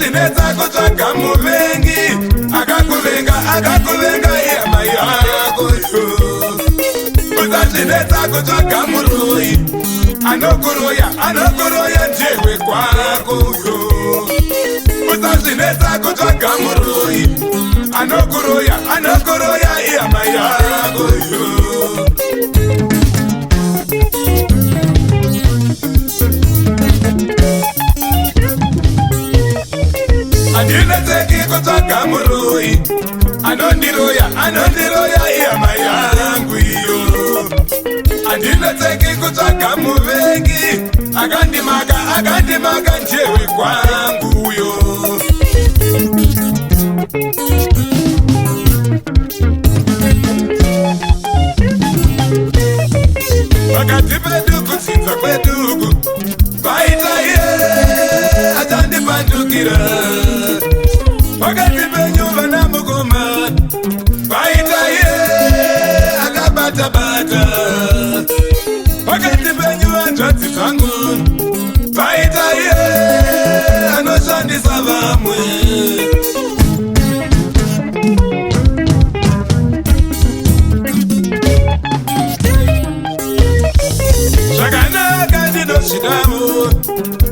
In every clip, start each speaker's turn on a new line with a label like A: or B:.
A: Usazineta kutsvaga muvengi akakuvenga ihama yako yo. Usazineta kutsvaga muroyi anokuroya njewe kwako yo. Usazineta kutsvaga muroyi anokuroya ihama yako yo. Andinetseki kutsvaga muroyi anondiroya ihama yangu iyo. Andinetseki kutsvaga muvengi akandimaka njewe kwangu yo. Pakati pedu kutsinza kweduku paita iye achandipandukira. Pakati penyu vana mukoma paita iye akabata-bata. Pakati penyu hanzvadzi dzangu paita iye anoshandisa vamwe. Zvakanaka ndinozvidawo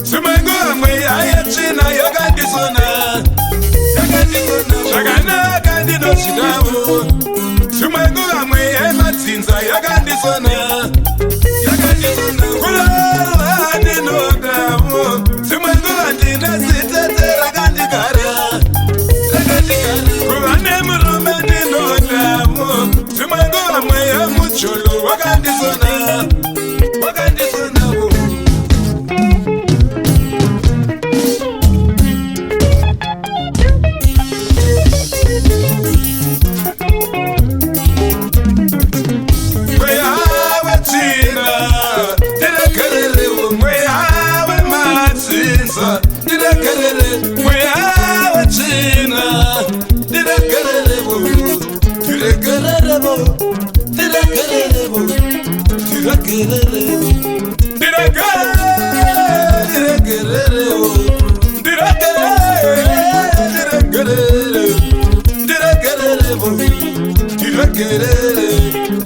A: zvimwe nguva mweya yetsvina yakandisona. Zvakanaka ndinozvidawo zvimwe nguva mweya yemadzinza yakandisona. Kurara ndinodawo zvimwe nguva ndine zitete rakandikara. Kuva nemurume ndinodawo zvimwe nguva mweya mucholo wakandisona.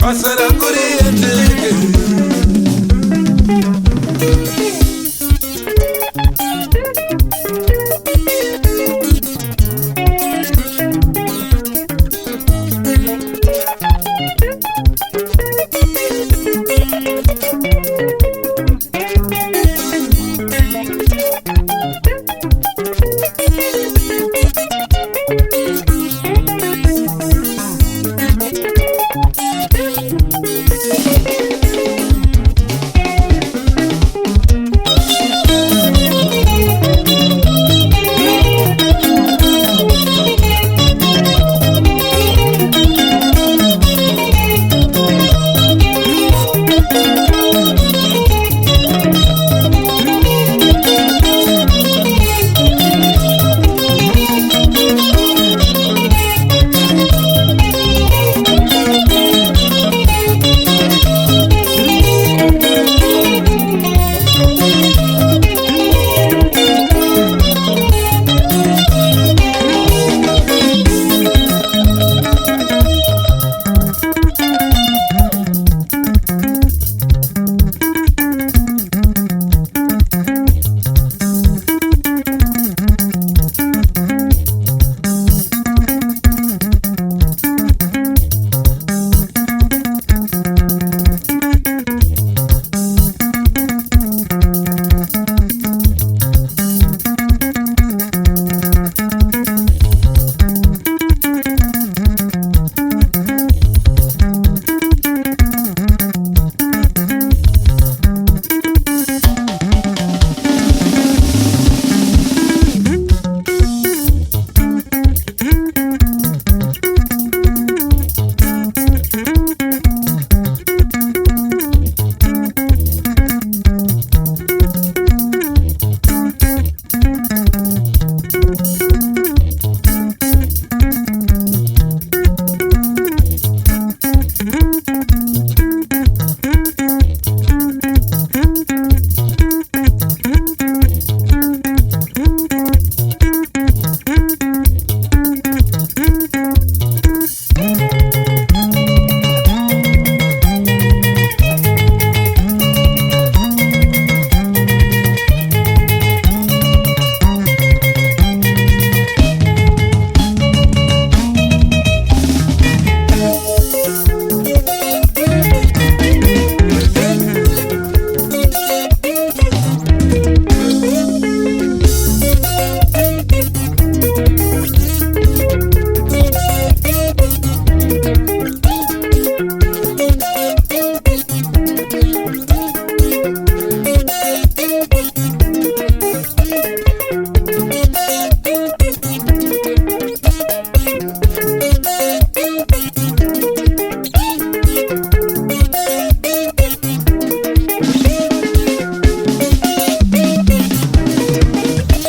A: Pasará corriente.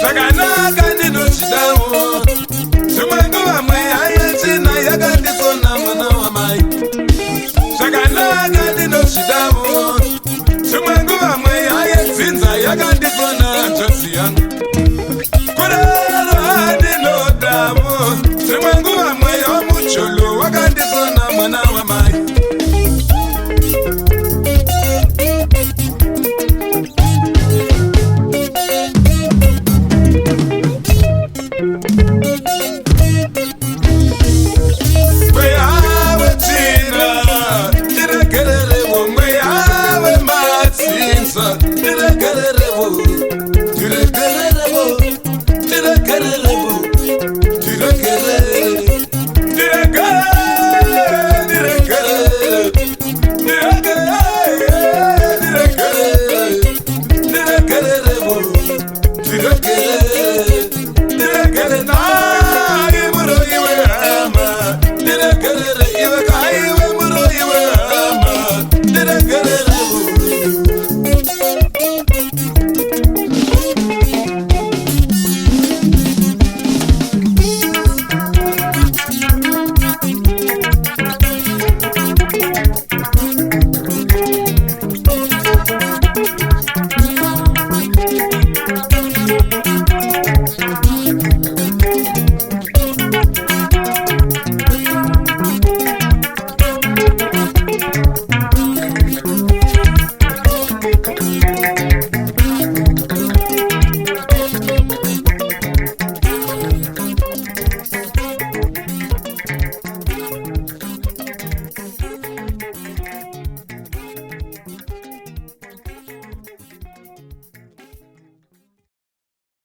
A: Shagana kandi no chidawo Sumangu wa mwe ayatina yakandi sona mwana wa mai Shagana kandi no chidawo Sumangu wa mwe ayatinza yakandi sona chosi yangu Kurero hadi no dawo Sumangu wa mwe omucholo wakandi sona mwana wa mai Dire